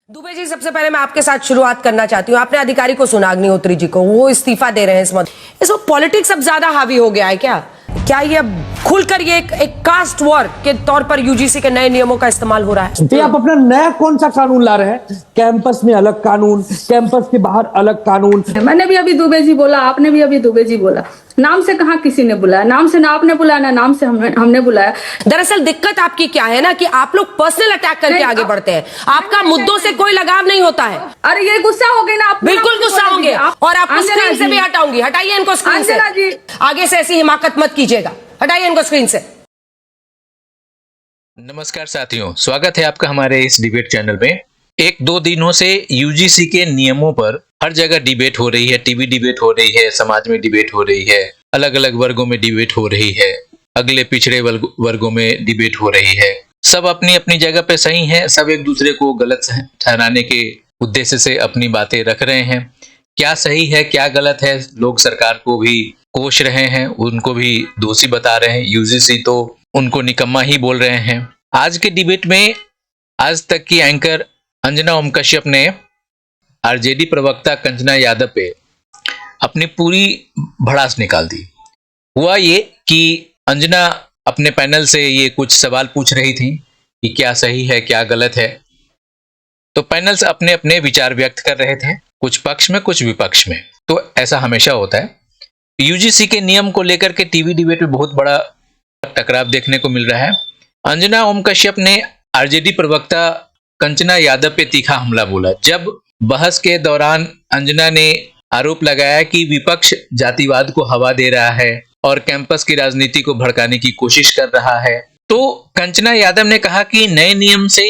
दुबे जी, सबसे पहले मैं आपके साथ शुरुआत करना चाहती हूँ। आपने अधिकारी को सुना, अग्निहोत्री जी को, वो इस्तीफा दे रहे हैं इसमें पॉलिटिक्स अब ज्यादा हावी हो गया है क्या? क्या ये अब खुलकर ये एक कास्ट वॉर के तौर पर यूजीसी के नए नियमों का इस्तेमाल हो रहा है? तो आप अपना नया कौन सा कानून ला रहे हैं? कैंपस में अलग कानून, कैंपस के बाहर अलग कानून। मैंने भी अभी दुबे जी बोला, आपने भी अभी दुबे जी बोला। नाम से कहाँ किसी ने बुलाया, नाम से ना आपने बुलाया ना नाम से हमने बुलाया। दरअसल दिक्कत आपकी क्या है ना कि आप लोग पर्सनल अटैक करके आगे बढ़ते हैं। आपका मुद्दों से कोई लगाव नहीं होता है। अरे ये गुस्सा हो गई ना आप? बिल्कुल गुस्सा होंगे और आपको स्क्रीन से भी हटाऊंगी। हटाइए इनको स्क्रीन से। आगे से ऐसी हिमाकत मत कीजिएगा, हटाइए इनको स्क्रीन से। नमस्कार साथियों, स्वागत है आपका हमारे इस डिबेट चैनल में। एक दो दिनों से यूजीसी के नियमों पर हर जगह डिबेट हो रही है। टीवी डिबेट हो रही है, समाज में डिबेट हो रही है, अलग अलग वर्गों में डिबेट हो रही है, अगले पिछड़े वर्गों में डिबेट हो रही है। सब अपनी अपनी जगह पे सही हैं, सब एक दूसरे को गलत ठहराने के उद्देश्य से अपनी बातें रख रहे हैं। क्या सही है क्या गलत है, लोग सरकार को भी कोस रहे हैं, उनको भी दोषी बता रहे हैं। यूजीसी तो उनको निकम्मा ही बोल रहे हैं। आज के डिबेट में आज तक की एंकर अंजना ओम कश्यप ने आरजेडी प्रवक्ता कंचना यादव पे अपनी पूरी भड़ास निकाल दी। हुआ ये कि अंजना अपने पैनल से ये कुछ सवाल पूछ रही थी कि क्या सही है क्या गलत है, तो पैनल्स अपने अपने विचार व्यक्त कर रहे थे, कुछ पक्ष में कुछ विपक्ष में। तो ऐसा हमेशा होता है। यूजीसी के नियम को लेकर के टीवी डिबेट में बहुत बड़ा टकराव देखने को मिल रहा है। अंजना ओम कश्यप ने आरजेडी प्रवक्ता कंचना यादव पे तीखा हमला बोला। जब बहस के दौरान अंजना ने आरोप लगाया कि विपक्ष जातिवाद को हवा दे रहा है और कैंपस की राजनीति को भड़काने की कोशिश कर रहा है, तो कंचना यादव ने कहा कि नए नियम से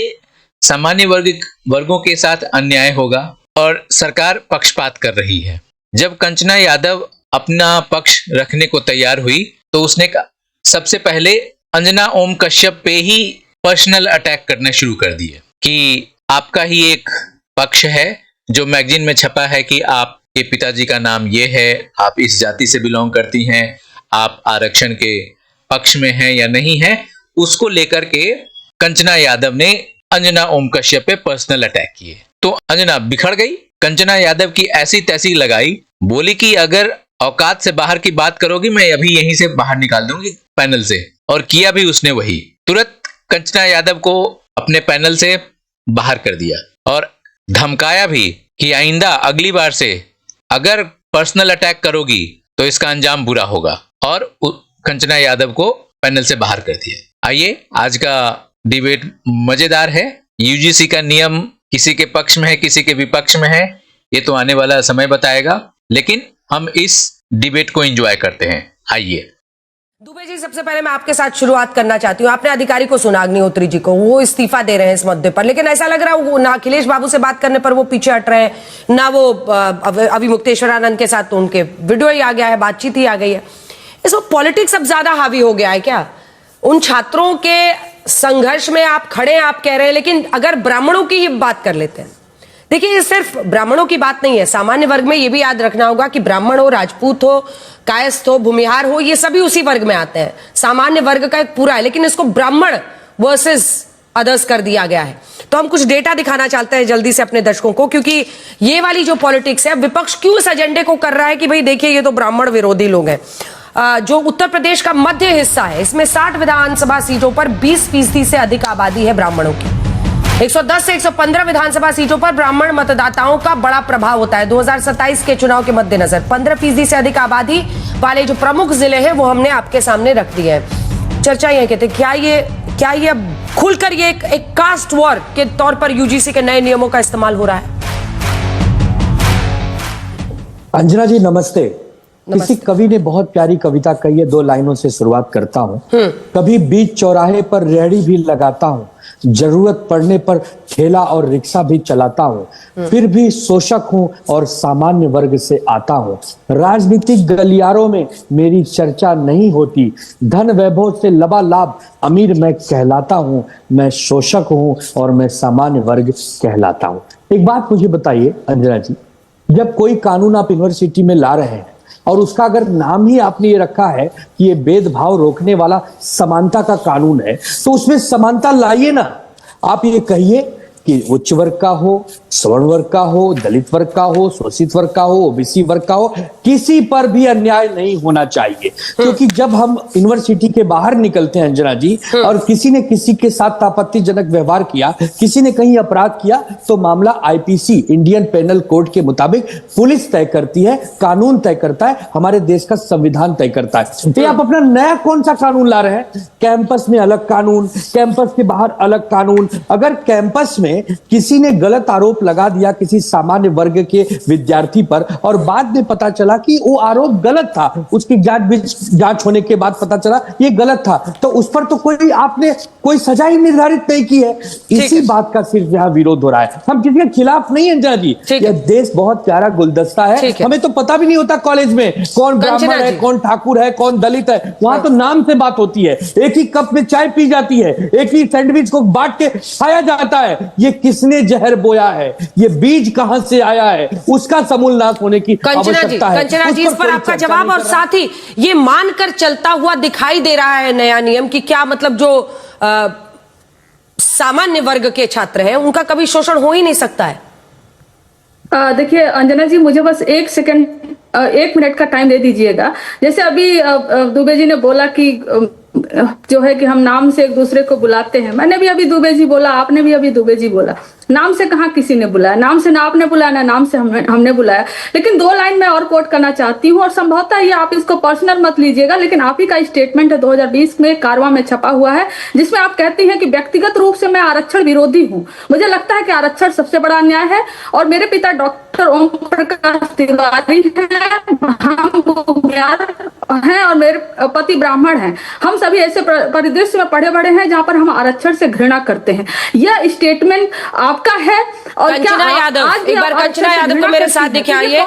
सामान्य वर्गों के साथ अन्याय होगा और सरकार पक्षपात कर रही है। जब कंचना यादव अपना पक्ष रखने को तैयार हुई तो उसने सबसे पहले अंजना ओम कश्यप पे ही पर्सनल अटैक करना शुरू कर दिए कि आपका ही एक पक्ष है जो मैगजीन में छपा है कि आपके पिताजी का नाम ये है, आप इस जाति से बिलोंग करती हैं, आप आरक्षण के पक्ष में हैं या नहीं है, उसको लेकर के कंचना यादव ने अंजना ओम कश्यप पे पर्सनल अटैक किए। तो अंजना बिखर गई। कंचना यादव की ऐसी तैसी लगाई, बोली कि अगर औकात से बाहर की बात करोगी मैं अभी यहीं से बाहर निकाल दूंगी पैनल से, और किया भी उसने वही। तुरंत कंचना यादव को अपने पैनल से बाहर कर दिया और धमकाया भी कि आइंदा अगली बार से अगर पर्सनल अटैक करोगी तो इसका अंजाम बुरा होगा, और कंचना यादव को पैनल से बाहर कर दिया। आइए, आज का डिबेट मजेदार है। यूजीसी का नियम किसी के पक्ष में है किसी के विपक्ष में है, ये तो आने वाला समय बताएगा, लेकिन हम इस डिबेट को एंजॉय करते हैं। आइए। दुबे जी, सबसे पहले मैं आपके साथ शुरुआत करना चाहती हूँ। आपने अधिकारी को सुना, अग्निहोत्री जी को, वो इस्तीफा दे रहे हैं इस मुद्दे पर, लेकिन ऐसा लग रहा है वो ना अखिलेश बाबू से बात करने पर वो पीछे हट रहे हैं, ना वो अभी मुक्तेश्वरानंद के साथ तो उनके वीडियो ही आ गया है, बातचीत ही आ गई है। इसमें पॉलिटिक्स अब ज्यादा हावी हो गया है क्या? उन छात्रों के संघर्ष में आप खड़े हैं, आप कह रहे हैं, लेकिन अगर ब्राह्मणों की ही बात कर लेते हैं, देखिए ये सिर्फ ब्राह्मणों की बात नहीं है। सामान्य वर्ग में ये भी याद रखना होगा कि ब्राह्मण हो, राजपूत हो, कायस्थ हो, भूमिहार हो, ये सभी उसी वर्ग में आते हैं। सामान्य वर्ग का एक पूरा है, लेकिन इसको ब्राह्मण वर्सेस अदर्स कर दिया गया है। तो हम कुछ डेटा दिखाना चाहते हैं जल्दी से अपने दर्शकों को, क्योंकि ये वाली जो पॉलिटिक्स है, विपक्ष क्यों इस एजेंडे को कर रहा है कि भाई देखिए ये तो ब्राह्मण विरोधी लोग हैं। जो उत्तर प्रदेश का मध्य हिस्सा है, इसमें 60 विधानसभा सीटों पर 20% से अधिक आबादी है ब्राह्मणों की। 110 से 115 विधानसभा सीटों पर ब्राह्मण मतदाताओं का बड़ा प्रभाव होता है। 2027 के चुनाव के मद्देनजर 15% से अधिक आबादी वाले जो प्रमुख जिले हैं वो हमने आपके सामने रख दिए हैं। चर्चा ये कहते क्या ये खुलकर ये एक कास्ट वॉर के तौर पर यूजीसी के नए नियमों का इस्तेमाल हो रहा है? अंजना जी नमस्ते। किसी कवि ने बहुत प्यारी कविता कही है, 2 लाइनों से शुरुआत करता हूँ। कभी बीच चौराहे पर रेहड़ी भी लगाता हूँ, जरूरत पड़ने पर ठेला और रिक्शा भी चलाता हूँ, फिर भी शोषक हूँ और सामान्य वर्ग से आता हूँ। राजनीतिक गलियारों में मेरी चर्चा नहीं होती, धन वैभव से लबालाभ अमीर मैं कहलाता हूँ। मैं शोषक हूँ और मैं सामान्य वर्ग कहलाता हूँ। एक बात मुझे बताइए अंजना जी, जब कोई कानून आप यूनिवर्सिटी में ला रहे हैं और उसका अगर नाम ही आपने ये रखा है कि ये भेदभाव रोकने वाला समानता का कानून है, तो उसमें समानता लाइए ना। आप ये कहिए कि उच्च वर्ग का हो, सवर्ण वर्ग का हो, दलित वर्ग का हो, शोषित वर्ग का हो, ओबीसी वर्ग का हो, किसी पर भी अन्याय नहीं होना चाहिए। क्योंकि जब हम यूनिवर्सिटी के बाहर निकलते हैं अंजना जी, और किसी ने किसी के साथ आपत्तिजनक व्यवहार किया, किसी ने कहीं अपराध किया, तो मामला आईपीसी इंडियन पेनल कोड के मुताबिक पुलिस तय करती है, कानून तय करता है, हमारे देश का संविधान तय करता है। तो आप अपना नया कौन सा कानून ला रहे हैं? कैंपस में अलग कानून, कैंपस के बाहर अलग कानून। अगर कैंपस में किसी ने गलत आरोप लगा दिया किसी सामान्य वर्ग के विद्यार्थी पर, और बाद में पता चला कि वो आरोप गलत था, उसकी जांच होने के बाद पता चला ये गलत था, तो उस पर तो आपने कोई सजा ही निर्धारित नहीं की है। इसी बात का सिर्फ यहाँ विरोध हो रहा है। हम किसी के खिलाफ नहीं अंजना जी, यह देश बहुत प्यारा गुलदस्ता है, हमें तो पता भी नहीं होता कॉलेज में कौन ब्राह्मण है, कौन ठाकुर है, कौन दलित है। वहां तो नाम से बात होती है, एक ही कप में चाय पी जाती है, एक ही सैंडविच को बांट के खाया जाता है। ये किसने जहर बोया है, ये बीज कहां से आया है, उसका समूल नाश होने की आवश्यकता है। कंचना जी, इस पर आपका जवाब, और साथ ही ये मानकर चलता हुआ दिखाई दे रहा है नया नियम कि क्या मतलब जो सामान्य वर्ग के छात्र हैं उनका कभी शोषण हो ही नहीं सकता है। देखिए अंजना जी, मुझे बस 1 मिनट का टाइम दे दीजिएगा। जैसे अभी दुबे जी ने बोला कि जो है कि हम नाम से एक दूसरे को बुलाते हैं, मैंने भी अभी दुबे जी बोला, आपने भी अभी दुबे जी बोला, नाम से कहाँ किसी ने बुलाया, नाम से ना आपने बुलाया ना नाम से हमने बुलाया। लेकिन 2 लाइन मैं और कोट करना चाहती हूँ, और संभवतः ये आप इसको पर्सनल मत लीजिएगा, लेकिन आप ही का स्टेटमेंट है 2020 में कारवां में छपा हुआ है, जिसमें आप कहती हैं कि व्यक्तिगत रूप से मैं आरक्षण विरोधी हूँ। मुझे लगता है कि आरक्षण सबसे बड़ा अन्याय है, और मेरे पिता डॉक्टर ओम प्रकाश तिवारी हैं और मेरे पति ब्राह्मण हैं। हम सभी ऐसे परिदृश्य में पढ़े बड़े हैं जहां पर हम आरक्षण से घृणा करते हैं। यह स्टेटमेंट आपका है। और कंचना यादव, एक बार कंचना यादव को मेरे साथ दिखे आइए।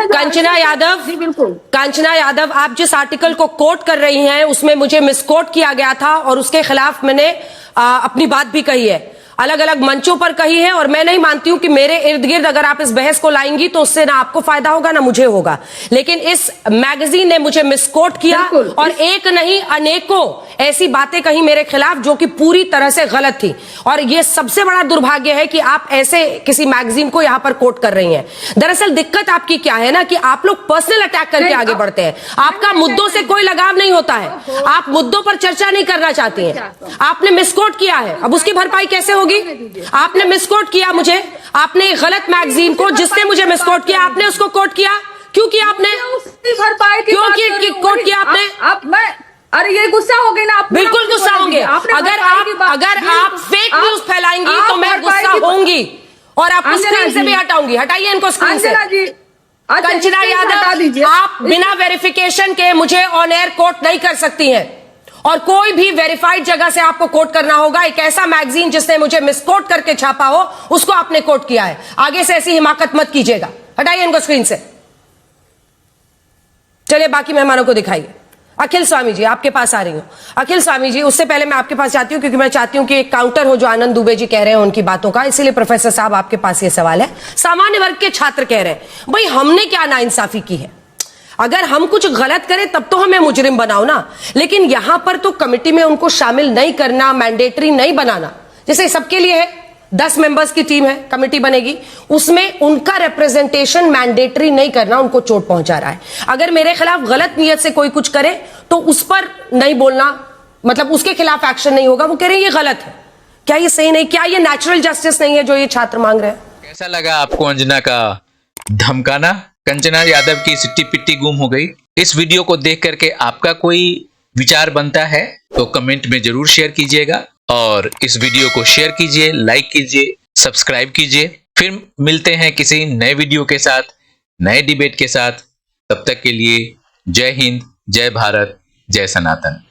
कंचना यादव, बिल्कुल कंचना यादव, आप जिस आर्टिकल को कोट कर रही हैं उसमें मुझे मिसकोट किया गया था, और उसके खिलाफ मैंने अपनी बात भी कही है, अलग अलग मंचों पर कही है। और मैं नहीं मानती हूं कि मेरे इर्द गिर्द अगर आप इस बहस को लाएंगी तो उससे ना आपको फायदा होगा ना मुझे होगा। लेकिन इस मैगजीन ने मुझे मिसकोट किया, और एक नहीं अनेकों ऐसी बातें कही मेरे खिलाफ जो कि पूरी तरह से गलत थी। और यह सबसे बड़ा दुर्भाग्य है कि आप ऐसे किसी मैगजीन को यहां पर कोट कर रही हैं। दरअसल दिक्कत आपकी क्या है ना, कि आप लोग पर्सनल अटैक करके आगे बढ़ते हैं। आपका मुद्दों से कोई लगाव नहीं होता है, आप मुद्दों पर चर्चा नहीं करना चाहती हैं। आपने मिसकोट किया है, अब उसकी भरपाई कैसे होगी? आपने मिसकोट किया मुझे, आपने गलत मैगजीन को, जिसने मुझे मिसकोट किया आपने उसको कोट किया। क्यों किया आपने? क्यों कोट किया आपने? अरे ये गुस्सा हो गई ना आप? बिल्कुल गुस्सा होंगे। अगर आप फेक न्यूज फैलाएंगी तो मैं गुस्सा होंगी, और आपको स्क्रीन से भी हटाऊंगी। हटाइए इनको स्क्रीन से। कंचना यादव, आप बिना वेरिफिकेशन के मुझे ऑन एयर कोट नहीं कर सकती हैं, और कोई भी वेरीफाइड जगह से आपको कोट करना होगा। एक ऐसा मैगजीन जिसने मुझे मिसकोट करके छापा हो उसको आपने कोट किया है। आगे से ऐसी हिमाकत मत कीजिएगा। हटाइए इनको स्क्रीन से। चलिए बाकी मेहमानों को दिखाइए। अखिल स्वामी जी, आपके पास आ रही हूं। अखिल स्वामी जी, उससे पहले मैं आपके पास जाती हूं क्योंकि मैं चाहती हूं कि एक काउंटर हो जो आनंद दुबे जी कह रहे हैं उनकी बातों का। इसीलिए प्रोफेसर साहब आपके पास ये सवाल है। सामान्य वर्ग के छात्र कह रहे हैं भाई हमने क्या नाइंसाफी की है, अगर हम कुछ गलत करें तब तो हमें मुजरिम बनाओ ना, लेकिन यहां पर तो कमेटी में उनको शामिल नहीं करना, मैंडेटरी नहीं बनाना। जैसे सबके लिए है, 10 मेंबर्स की टीम है, कमेटी बनेगी, उसमें उनका रिप्रेजेंटेशन मैंडेटरी नहीं करना उनको चोट पहुंचा रहा है। अगर मेरे खिलाफ गलत नियत से कोई कुछ करे तो उस पर नहीं बोलना, मतलब उसके खिलाफ एक्शन नहीं होगा। वो कह रहे हैं ये गलत है। क्या ये सही नहीं? क्या ये नेचुरल जस्टिस नहीं है जो ये छात्र मांग रहे हैं? कैसा लगा आपको अंजना का धमकाना? कंचना यादव की सिट्टी पिट्टी गुम हो गई। इस वीडियो को देख करके आपका कोई विचार बनता है तो कमेंट में जरूर शेयर कीजिएगा, और इस वीडियो को शेयर कीजिए, लाइक कीजिए, सब्सक्राइब कीजिए। फिर मिलते हैं किसी नए वीडियो के साथ, नए डिबेट के साथ। तब तक के लिए जय हिंद, जय भारत, जय सनातन।